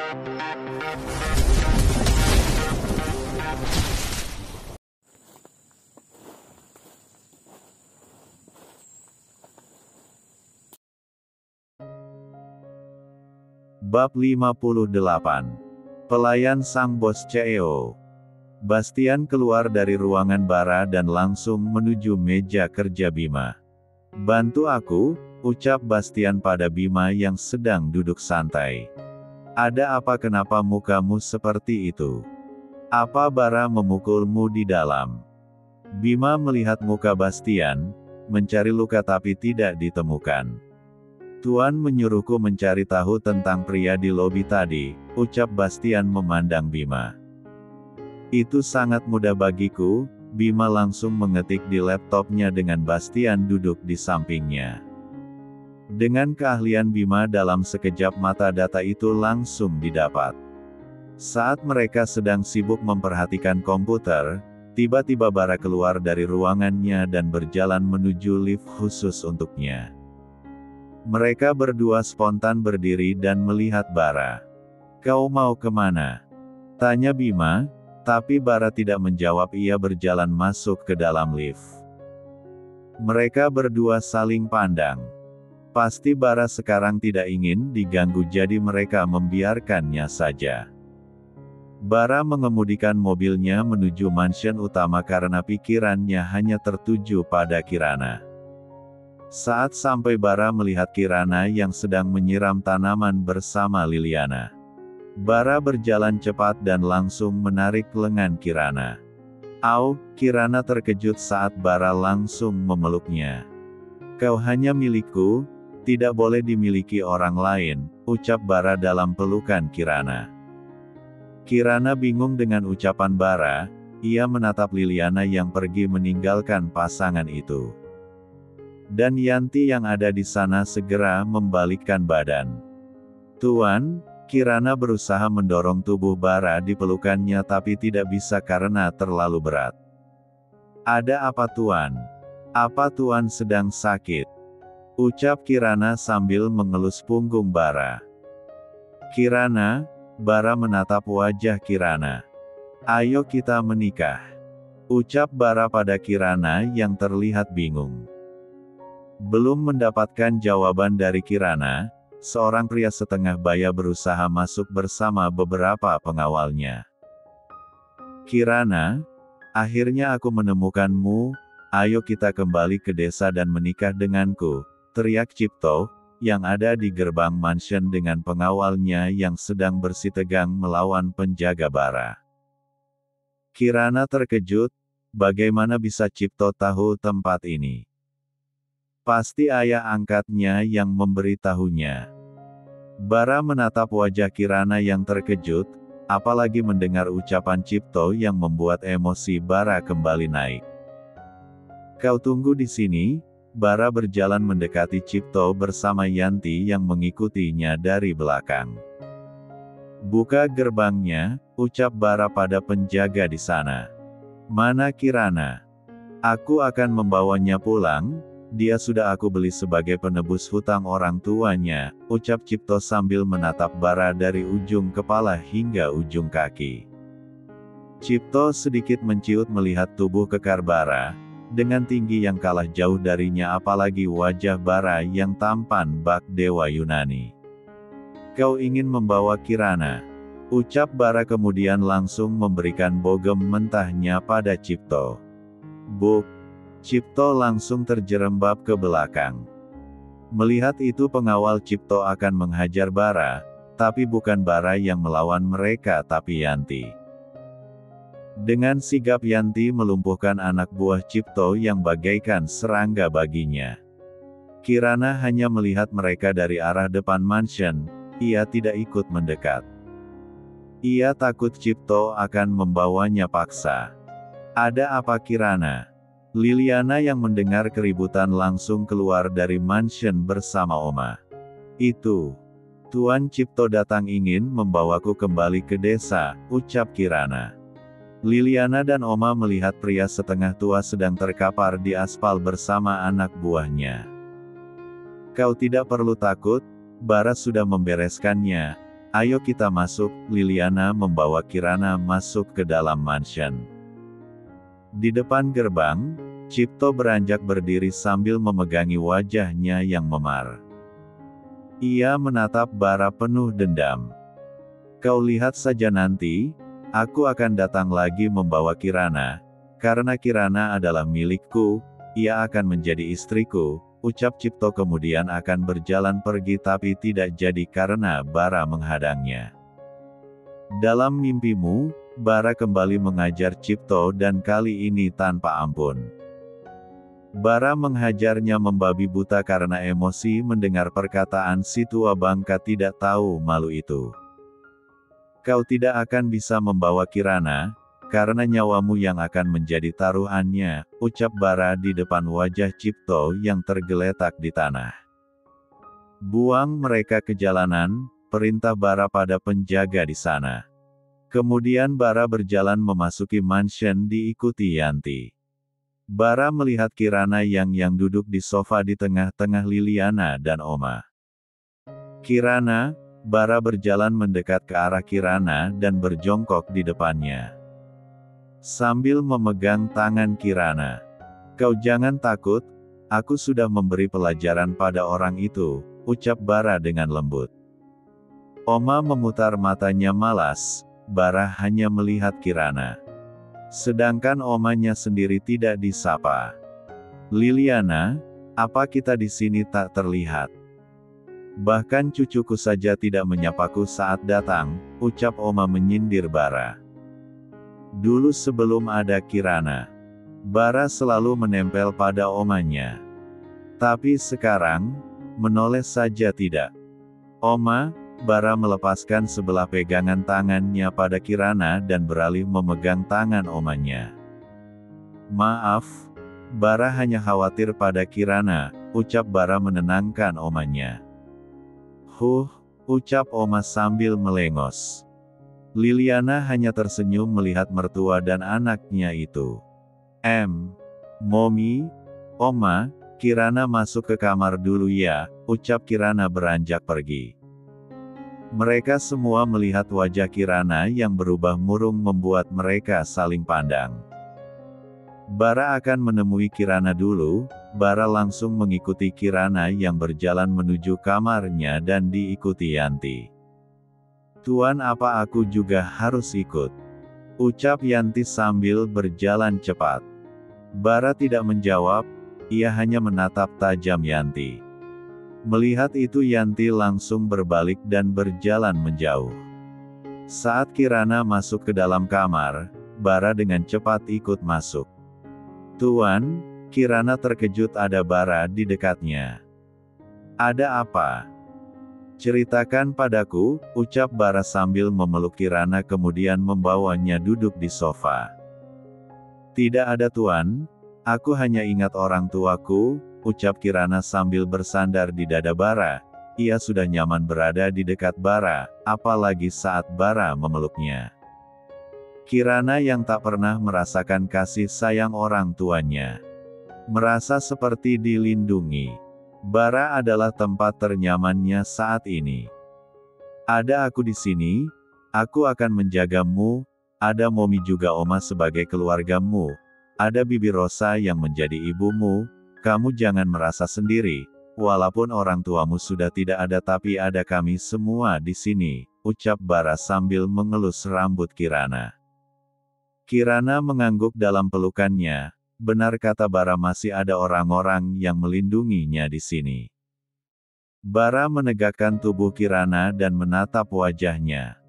Bab 58. Pelayan sang bos CEO. Bastian keluar dari ruangan Bara dan langsung menuju meja kerja Bima. "Bantu aku," ucap Bastian pada Bima yang sedang duduk santai. "Ada apa, kenapa mukamu seperti itu? Apa Bara memukulmu di dalam?" Bima melihat muka Bastian, mencari luka tapi tidak ditemukan. "Tuan menyuruhku mencari tahu tentang pria di lobi tadi," ucap Bastian memandang Bima. "Itu sangat mudah bagiku," Bima langsung mengetik di laptopnya dengan Bastian duduk di sampingnya. Dengan keahlian Bima dalam sekejap mata data itu langsung didapat. Saat mereka sedang sibuk memperhatikan komputer, tiba-tiba Bara keluar dari ruangannya dan berjalan menuju lift khusus untuknya. Mereka berdua spontan berdiri dan melihat Bara. "Kau mau kemana?" tanya Bima, tapi Bara tidak menjawab. Ia berjalan masuk ke dalam lift. Mereka berdua saling pandang. Pasti Bara sekarang tidak ingin diganggu, jadi mereka membiarkannya saja. Bara mengemudikan mobilnya menuju mansion utama karena pikirannya hanya tertuju pada Kirana. Saat sampai, Bara melihat Kirana yang sedang menyiram tanaman bersama Liliana. Bara berjalan cepat dan langsung menarik lengan Kirana. "Au!" Kirana terkejut saat Bara langsung memeluknya. "Kau hanya milikku, tidak boleh dimiliki orang lain," ucap Bara dalam pelukan Kirana. Kirana bingung dengan ucapan Bara. Ia menatap Liliana yang pergi meninggalkan pasangan itu. Dan Yanti yang ada di sana segera membalikkan badan. "Tuan," Kirana berusaha mendorong tubuh Bara di pelukannya tapi tidak bisa karena terlalu berat. "Ada apa Tuan? Apa Tuan sedang sakit?" ucap Kirana sambil mengelus punggung Bara. "Kirana," Bara menatap wajah Kirana. "Ayo kita menikah," ucap Bara pada Kirana yang terlihat bingung. Belum mendapatkan jawaban dari Kirana, seorang pria setengah baya berusaha masuk bersama beberapa pengawalnya. "Kirana, akhirnya aku menemukanmu, ayo kita kembali ke desa dan menikah denganku," teriak Cipto, yang ada di gerbang mansion dengan pengawalnya yang sedang bersitegang melawan penjaga Bara. Kirana terkejut, bagaimana bisa Cipto tahu tempat ini? Pasti ayah angkatnya yang memberitahunya. Bara menatap wajah Kirana yang terkejut, apalagi mendengar ucapan Cipto yang membuat emosi Bara kembali naik. "Kau tunggu di sini," Bara berjalan mendekati Cipto bersama Yanti yang mengikutinya dari belakang. "Buka gerbangnya," ucap Bara pada penjaga di sana. "Mana Kirana? Aku akan membawanya pulang. Dia sudah aku beli sebagai penebus hutang orang tuanya," ucap Cipto sambil menatap Bara dari ujung kepala hingga ujung kaki. Cipto sedikit menciut melihat tubuh kekar Bara, dengan tinggi yang kalah jauh darinya apalagi wajah Bara yang tampan bak dewa Yunani. "Kau ingin membawa Kirana?" ucap Bara kemudian langsung memberikan bogem mentahnya pada Cipto. "Buk!" Cipto langsung terjerembab ke belakang. Melihat itu pengawal Cipto akan menghajar Bara, tapi bukan Bara yang melawan mereka tapi Yanti. Dengan sigap Yanti melumpuhkan anak buah Cipto yang bagaikan serangga baginya. Kirana hanya melihat mereka dari arah depan mansion, ia tidak ikut mendekat. Ia takut Cipto akan membawanya paksa. "Ada apa Kirana?" Liliana yang mendengar keributan langsung keluar dari mansion bersama Oma. "Itu, Tuan Cipto datang ingin membawaku kembali ke desa," ucap Kirana. Liliana dan Oma melihat pria setengah tua sedang terkapar di aspal bersama anak buahnya. "Kau tidak perlu takut, Bara sudah membereskannya. Ayo kita masuk. Liliana membawa Kirana masuk ke dalam mansion. Di depan gerbang, Cipto beranjak berdiri sambil memegangi wajahnya yang memar. Ia menatap Bara penuh dendam. Kau lihat saja nanti, aku akan datang lagi membawa Kirana, karena Kirana adalah milikku, ia akan menjadi istriku, ucap Cipto kemudian akan berjalan pergi tapi tidak jadi karena Bara menghadangnya. Dalam mimpimu, Bara kembali mengajar Cipto dan kali ini tanpa ampun. Bara menghajarnya membabi buta karena emosi mendengar perkataan si tua bangka tidak tahu malu itu. Kau tidak akan bisa membawa Kirana, karena nyawamu yang akan menjadi taruhannya, ucap Bara di depan wajah Cipto yang tergeletak di tanah. Buang mereka ke jalanan, perintah Bara pada penjaga di sana. Kemudian Bara berjalan memasuki mansion diikuti Yanti. Bara melihat Kirana yang duduk di sofa di tengah-tengah Liliana dan Oma. Kirana, Bara berjalan mendekat ke arah Kirana dan berjongkok di depannya. Sambil memegang tangan Kirana. Kau jangan takut, aku sudah memberi pelajaran pada orang itu, ucap Bara dengan lembut. Oma memutar matanya malas, Bara hanya melihat Kirana. Sedangkan omanya sendiri tidak disapa. Liliana, apa kita di sini tak terlihat? Bahkan cucuku saja tidak menyapaku saat datang, ucap Oma menyindir Bara. Dulu sebelum ada Kirana, Bara selalu menempel pada omanya. Tapi sekarang, menoleh saja tidak. Oma, Bara melepaskan sebelah pegangan tangannya pada Kirana dan beralih memegang tangan omanya. Maaf, Bara hanya khawatir pada Kirana, ucap Bara menenangkan omanya. Ucap Oma sambil melengos. Liliana hanya tersenyum melihat mertua dan anaknya itu. Momi, Oma, Kirana masuk ke kamar dulu ya, ucap Kirana beranjak pergi. Mereka semua melihat wajah Kirana yang berubah murung membuat mereka saling pandang. Bara akan menemui Kirana dulu, Bara langsung mengikuti Kirana yang berjalan menuju kamarnya dan diikuti Yanti. Tuan, apa aku juga harus ikut? Ucap Yanti sambil berjalan cepat. Bara tidak menjawab, ia hanya menatap tajam Yanti. Melihat itu Yanti langsung berbalik dan berjalan menjauh. Saat Kirana masuk ke dalam kamar, Bara dengan cepat ikut masuk. Tuan, Kirana terkejut ada Bara di dekatnya. Ada apa? Ceritakan padaku, ucap Bara sambil memeluk Kirana kemudian membawanya duduk di sofa. Tidak ada Tuan, aku hanya ingat orang tuaku, ucap Kirana sambil bersandar di dada Bara. Ia sudah nyaman berada di dekat Bara, apalagi saat Bara memeluknya. Kirana yang tak pernah merasakan kasih sayang orang tuanya, merasa seperti dilindungi. Bara adalah tempat ternyamannya saat ini. Ada aku di sini, aku akan menjagamu, ada Momi juga Oma sebagai keluargamu, ada Bibi Rosa yang menjadi ibumu. Kamu jangan merasa sendiri, walaupun orang tuamu sudah tidak ada tapi ada kami semua di sini, ucap Bara sambil mengelus rambut Kirana. Kirana mengangguk dalam pelukannya, benar kata Bara masih ada orang-orang yang melindunginya di sini. Bara menegakkan tubuh Kirana dan menatap wajahnya.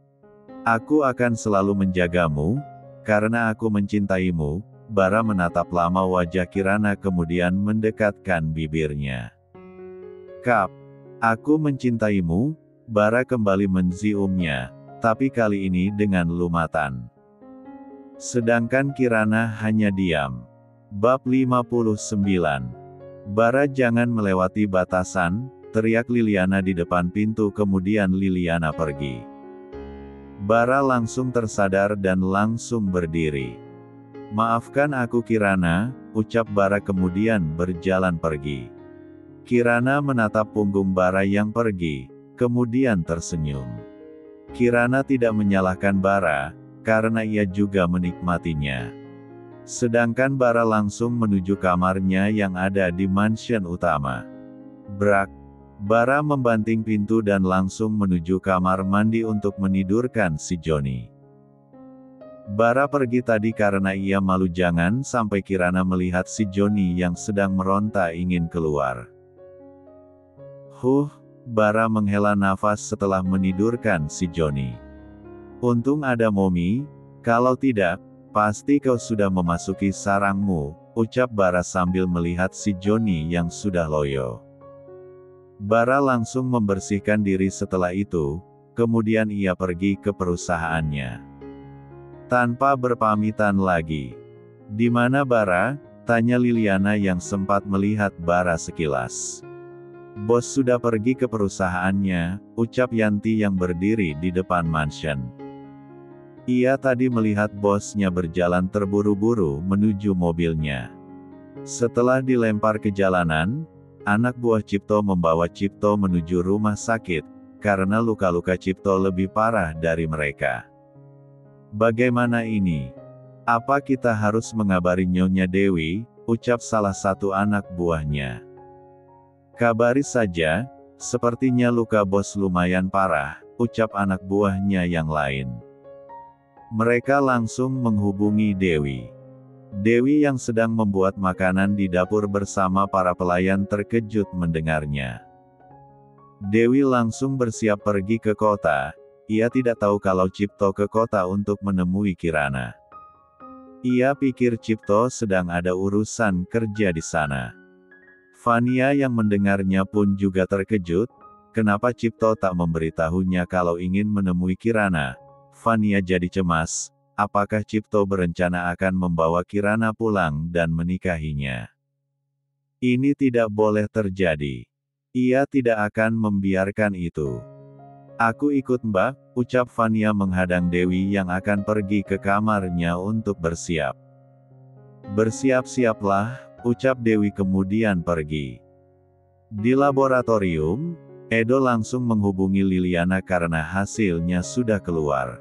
Aku akan selalu menjagamu, karena aku mencintaimu. Bara menatap lama wajah Kirana kemudian mendekatkan bibirnya. Kap, aku mencintaimu, Bara kembali menciumnya, tapi kali ini dengan lumatan. Sedangkan Kirana hanya diam. Bab 59. Bara jangan melewati batasan, teriak Liliana di depan pintu kemudian Liliana pergi. Bara langsung tersadar dan langsung berdiri. Maafkan aku Kirana, ucap Bara kemudian berjalan pergi. Kirana menatap punggung Bara yang pergi, kemudian tersenyum. Kirana tidak menyalahkan Bara, karena ia juga menikmatinya. Sedangkan Bara langsung menuju kamarnya yang ada di mansion utama. Brak. Bara membanting pintu dan langsung menuju kamar mandi untuk menidurkan si Johnny. Bara pergi tadi karena ia malu jangan sampai Kirana melihat si Johnny yang sedang meronta ingin keluar. Bara menghela nafas setelah menidurkan si Johnny. Untung ada Momi, kalau tidak, pasti kau sudah memasuki sarangmu, ucap Bara sambil melihat si Johnny yang sudah loyo. Bara langsung membersihkan diri setelah itu, kemudian ia pergi ke perusahaannya. Tanpa berpamitan lagi. Di mana Bara? Tanya Liliana yang sempat melihat Bara sekilas. Bos sudah pergi ke perusahaannya, ucap Yanti yang berdiri di depan mansion. Ia tadi melihat bosnya berjalan terburu-buru menuju mobilnya. Setelah dilempar ke jalanan, anak buah Cipto membawa Cipto menuju rumah sakit, karena luka-luka Cipto lebih parah dari mereka. Bagaimana ini? Apa kita harus mengabari Nyonya Dewi, ucap salah satu anak buahnya. Kabari saja, sepertinya luka bos lumayan parah, ucap anak buahnya yang lain. Mereka langsung menghubungi Dewi. Dewi yang sedang membuat makanan di dapur bersama para pelayan terkejut mendengarnya. Dewi langsung bersiap pergi ke kota, ia tidak tahu kalau Cipto ke kota untuk menemui Kirana. Ia pikir Cipto sedang ada urusan kerja di sana. Fania yang mendengarnya pun juga terkejut, kenapa Cipto tak memberitahunya kalau ingin menemui Kirana. Fania jadi cemas. Apakah Cipto berencana akan membawa Kirana pulang dan menikahinya? Ini tidak boleh terjadi. Ia tidak akan membiarkan itu. Aku ikut Mbak, ucap Fania menghadang Dewi yang akan pergi ke kamarnya untuk bersiap. Bersiap-siaplah, ucap Dewi kemudian pergi. Di laboratorium, Edo langsung menghubungi Liliana karena hasilnya sudah keluar.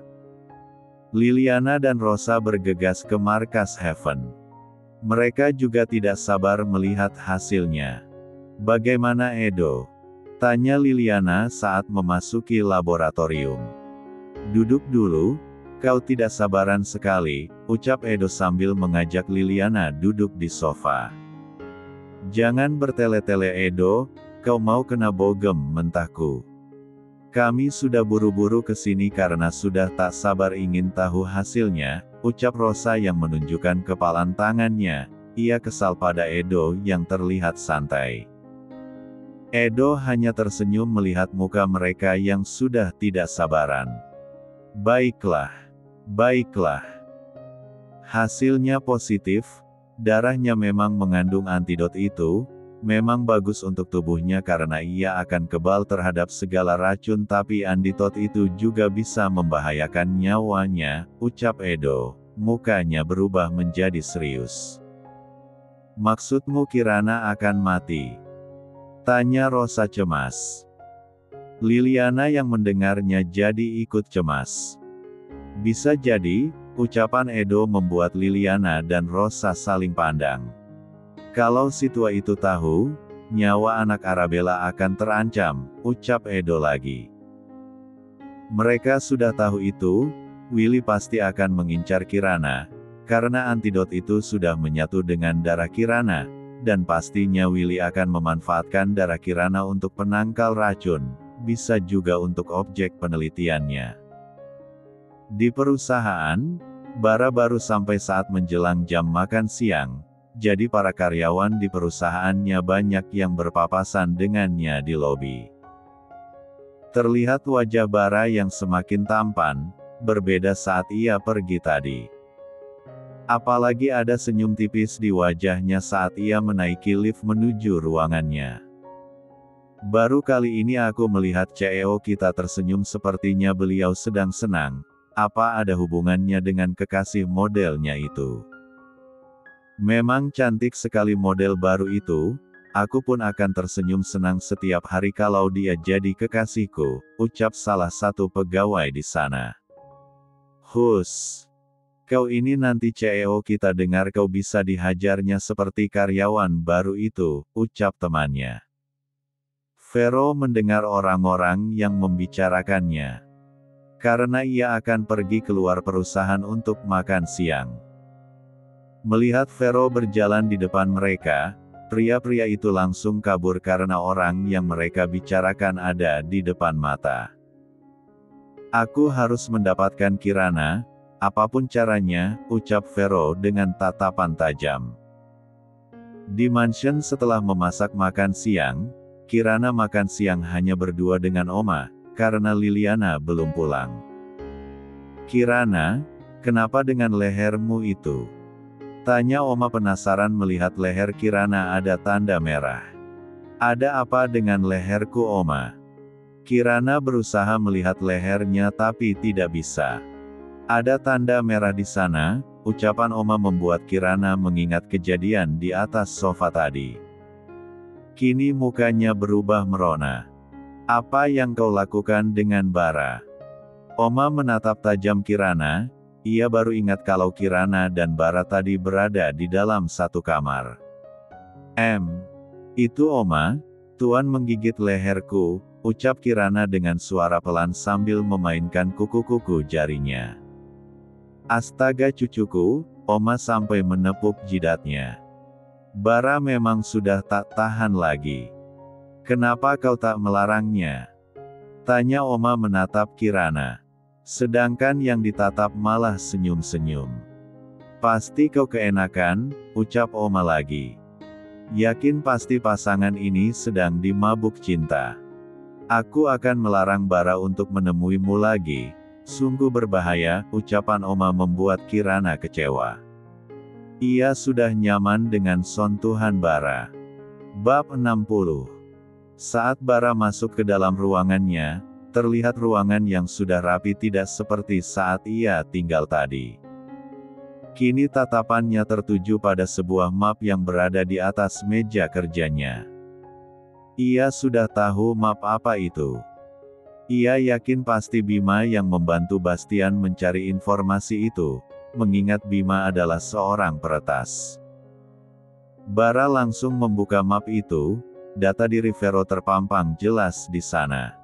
Liliana dan Rosa bergegas ke markas Heaven. Mereka juga tidak sabar melihat hasilnya. Bagaimana Edo? Tanya Liliana saat memasuki laboratorium. Duduk dulu, kau tidak sabaran sekali, ucap Edo sambil mengajak Liliana duduk di sofa. Jangan bertele-tele Edo, kau mau kena bogem mentahku. Kami sudah buru-buru ke sini karena sudah tak sabar ingin tahu hasilnya, ucap Rosa yang menunjukkan kepalan tangannya. Ia kesal pada Edo yang terlihat santai. Edo hanya tersenyum melihat muka mereka yang sudah tidak sabaran. Baiklah. Baiklah. Hasilnya positif, darahnya memang mengandung antidot itu, memang bagus untuk tubuhnya karena ia akan kebal terhadap segala racun tapi antidot itu juga bisa membahayakan nyawanya, ucap Edo. Mukanya berubah menjadi serius. Maksudmu Kirana akan mati? Tanya Rosa cemas. Liliana yang mendengarnya jadi ikut cemas. Bisa jadi, ucapan Edo membuat Liliana dan Rosa saling pandang. Kalau si tua itu tahu, nyawa anak Arabella akan terancam, ucap Edo lagi. Mereka sudah tahu itu, Willy pasti akan mengincar Kirana, karena antidot itu sudah menyatu dengan darah Kirana, dan pastinya Willy akan memanfaatkan darah Kirana untuk penangkal racun, bisa juga untuk objek penelitiannya. Di perusahaan, Bara baru sampai saat menjelang jam makan siang. Jadi para karyawan di perusahaannya banyak yang berpapasan dengannya di lobi. Terlihat wajah Bara yang semakin tampan, berbeda saat ia pergi tadi. Apalagi ada senyum tipis di wajahnya saat ia menaiki lift menuju ruangannya. Baru kali ini aku melihat CEO kita tersenyum sepertinya beliau sedang senang. Apa ada hubungannya dengan kekasih modelnya itu? Memang cantik sekali model baru itu, aku pun akan tersenyum senang setiap hari kalau dia jadi kekasihku, ucap salah satu pegawai di sana. Hus. Kau ini nanti CEO kita dengar kau bisa dihajarnya seperti karyawan baru itu, ucap temannya. Vero mendengar orang-orang yang membicarakannya. Karena ia akan pergi keluar perusahaan untuk makan siang. Melihat Vero berjalan di depan mereka, pria-pria itu langsung kabur karena orang yang mereka bicarakan ada di depan mata. Aku harus mendapatkan Kirana, apapun caranya, ucap Vero dengan tatapan tajam. Di mansion setelah memasak makan siang, Kirana makan siang hanya berdua dengan Oma, karena Liliana belum pulang. Kirana, kenapa dengan lehermu itu? Tanya Oma penasaran melihat leher Kirana ada tanda merah. Ada apa dengan leherku Oma? Kirana berusaha melihat lehernya tapi tidak bisa. Ada tanda merah di sana, ucapan Oma membuat Kirana mengingat kejadian di atas sofa tadi. Kini mukanya berubah merona. Apa yang kau lakukan dengan Bara? Oma menatap tajam Kirana, ia baru ingat kalau Kirana dan Bara tadi berada di dalam satu kamar. Itu Oma, Tuan menggigit leherku, ucap Kirana dengan suara pelan sambil memainkan kuku-kuku jarinya. Astaga cucuku, Oma sampai menepuk jidatnya. Bara memang sudah tak tahan lagi. Kenapa kau tak melarangnya? Tanya Oma menatap Kirana. Sedangkan yang ditatap malah senyum-senyum. Pasti kau keenakan, ucap Oma lagi. Yakin pasti pasangan ini sedang dimabuk cinta. Aku akan melarang Bara untuk menemuimu lagi. Sungguh berbahaya, ucapan Oma membuat Kirana kecewa. Ia sudah nyaman dengan sentuhan Bara. Bab 60. Saat Bara masuk ke dalam ruangannya, terlihat ruangan yang sudah rapi tidak seperti saat ia tinggal tadi. Kini tatapannya tertuju pada sebuah map yang berada di atas meja kerjanya. Ia sudah tahu map apa itu. Ia yakin pasti Bima yang membantu Bastian mencari informasi itu, mengingat Bima adalah seorang peretas. Bara langsung membuka map itu. Data diri Vero terpampang jelas di sana.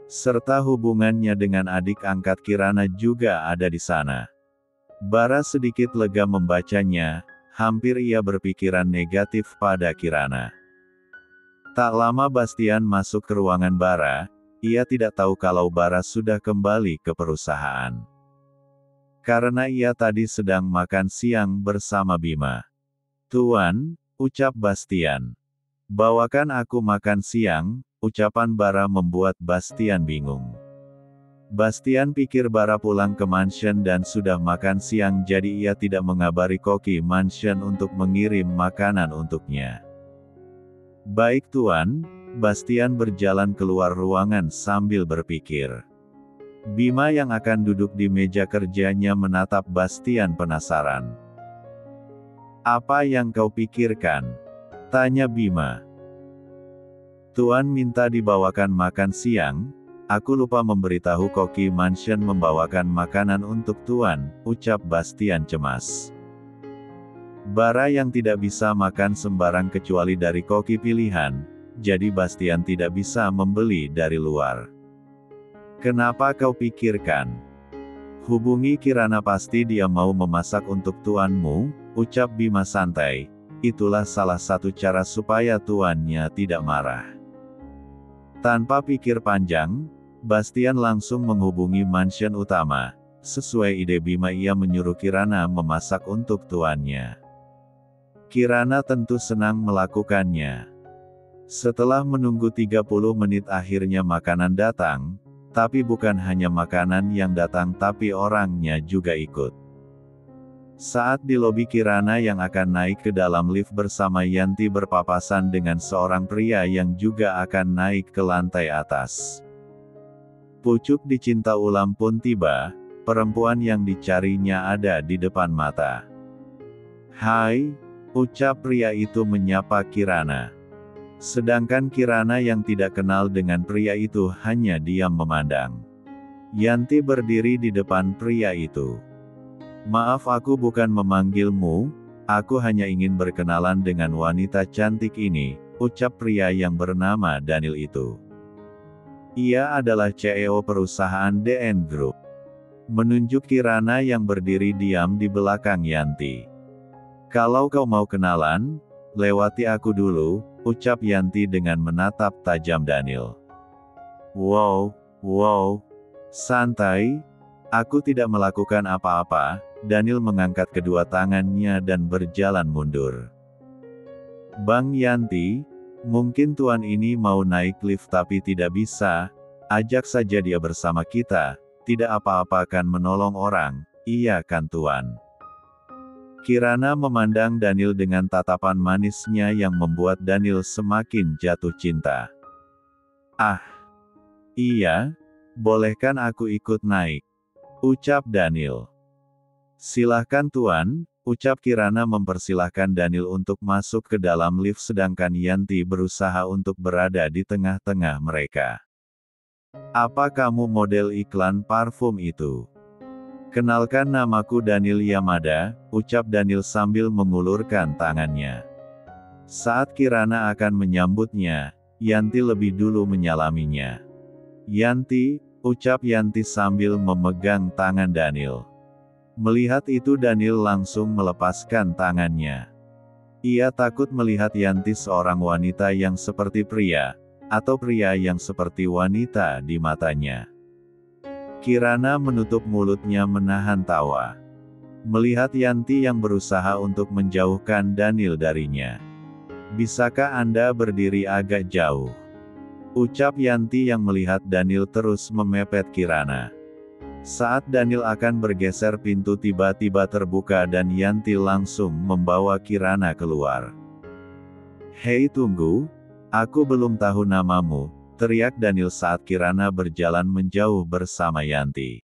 Serta hubungannya dengan adik angkat Kirana juga ada di sana. Bara sedikit lega membacanya, hampir ia berpikiran negatif pada Kirana. Tak lama Bastian masuk ke ruangan Bara, ia tidak tahu kalau Bara sudah kembali ke perusahaan. Karena ia tadi sedang makan siang bersama Bima. Tuan, ucap Bastian. Bawakan aku makan siang, ucapan Bara membuat Bastian bingung. Bastian pikir Bara pulang ke mansion dan sudah makan siang jadi ia tidak mengabari koki mansion untuk mengirim makanan untuknya. Baik Tuan, Bastian berjalan keluar ruangan sambil berpikir. Bima yang akan duduk di meja kerjanya menatap Bastian penasaran. Apa yang kau pikirkan? Tanya Bima. Tuan minta dibawakan makan siang, aku lupa memberitahu koki mansion membawakan makanan untuk Tuan, ucap Bastian cemas. Bara yang tidak bisa makan sembarang kecuali dari koki pilihan, jadi Bastian tidak bisa membeli dari luar. Kenapa kau pikirkan? Hubungi Kirana pasti dia mau memasak untuk tuanmu, ucap Bima santai. Itulah salah satu cara supaya tuannya tidak marah. Tanpa pikir panjang, Bastian langsung menghubungi mansion utama. Sesuai ide Bima ia menyuruh Kirana memasak untuk tuannya. Kirana tentu senang melakukannya. Setelah menunggu 30 menit akhirnya makanan datang, tapi bukan hanya makanan yang datang tapi orangnya juga ikut. Saat di lobi Kirana yang akan naik ke dalam lift bersama Yanti berpapasan dengan seorang pria yang juga akan naik ke lantai atas. Pucuk dicinta ulam pun tiba, perempuan yang dicarinya ada di depan mata. Hai, ucap pria itu menyapa Kirana. Sedangkan Kirana yang tidak kenal dengan pria itu hanya diam memandang. Yanti berdiri di depan pria itu. "Maaf, aku bukan memanggilmu, aku hanya ingin berkenalan dengan wanita cantik ini," ucap pria yang bernama Daniel itu. Ia adalah CEO perusahaan DN Group. Menunjuk Kirana yang berdiri diam di belakang Yanti. "Kalau kau mau kenalan, lewati aku dulu," ucap Yanti dengan menatap tajam Daniel. Wow, santai, aku tidak melakukan apa-apa." Daniel mengangkat kedua tangannya dan berjalan mundur. "Bang Yanti, mungkin tuan ini mau naik lift tapi tidak bisa, ajak saja dia bersama kita, tidak apa-apa kan menolong orang, iya kan tuan?" Kirana memandang Daniel dengan tatapan manisnya yang membuat Daniel semakin jatuh cinta. "Ah, iya, bolehkan aku ikut naik?" ucap Daniel. "Silahkan tuan," ucap Kirana mempersilahkan Daniel untuk masuk ke dalam lift sedangkan Yanti berusaha untuk berada di tengah-tengah mereka. "Apa kamu model iklan parfum itu?" "Kenalkan, namaku Daniel Yamada," ucap Daniel sambil mengulurkan tangannya. Saat Kirana akan menyambutnya, Yanti lebih dulu menyalaminya. "Yanti," ucap Yanti sambil memegang tangan Daniel. Melihat itu Daniel langsung melepaskan tangannya. Ia takut melihat Yanti seorang wanita yang seperti pria, atau pria yang seperti wanita di matanya. Kirana menutup mulutnya menahan tawa. Melihat Yanti yang berusaha untuk menjauhkan Daniel darinya. "Bisakah Anda berdiri agak jauh?" ucap Yanti yang melihat Daniel terus memepet Kirana. Saat Daniel akan bergeser, pintu tiba-tiba terbuka dan Yanti langsung membawa Kirana keluar. "Hei tunggu, aku belum tahu namamu," teriak Daniel saat Kirana berjalan menjauh bersama Yanti.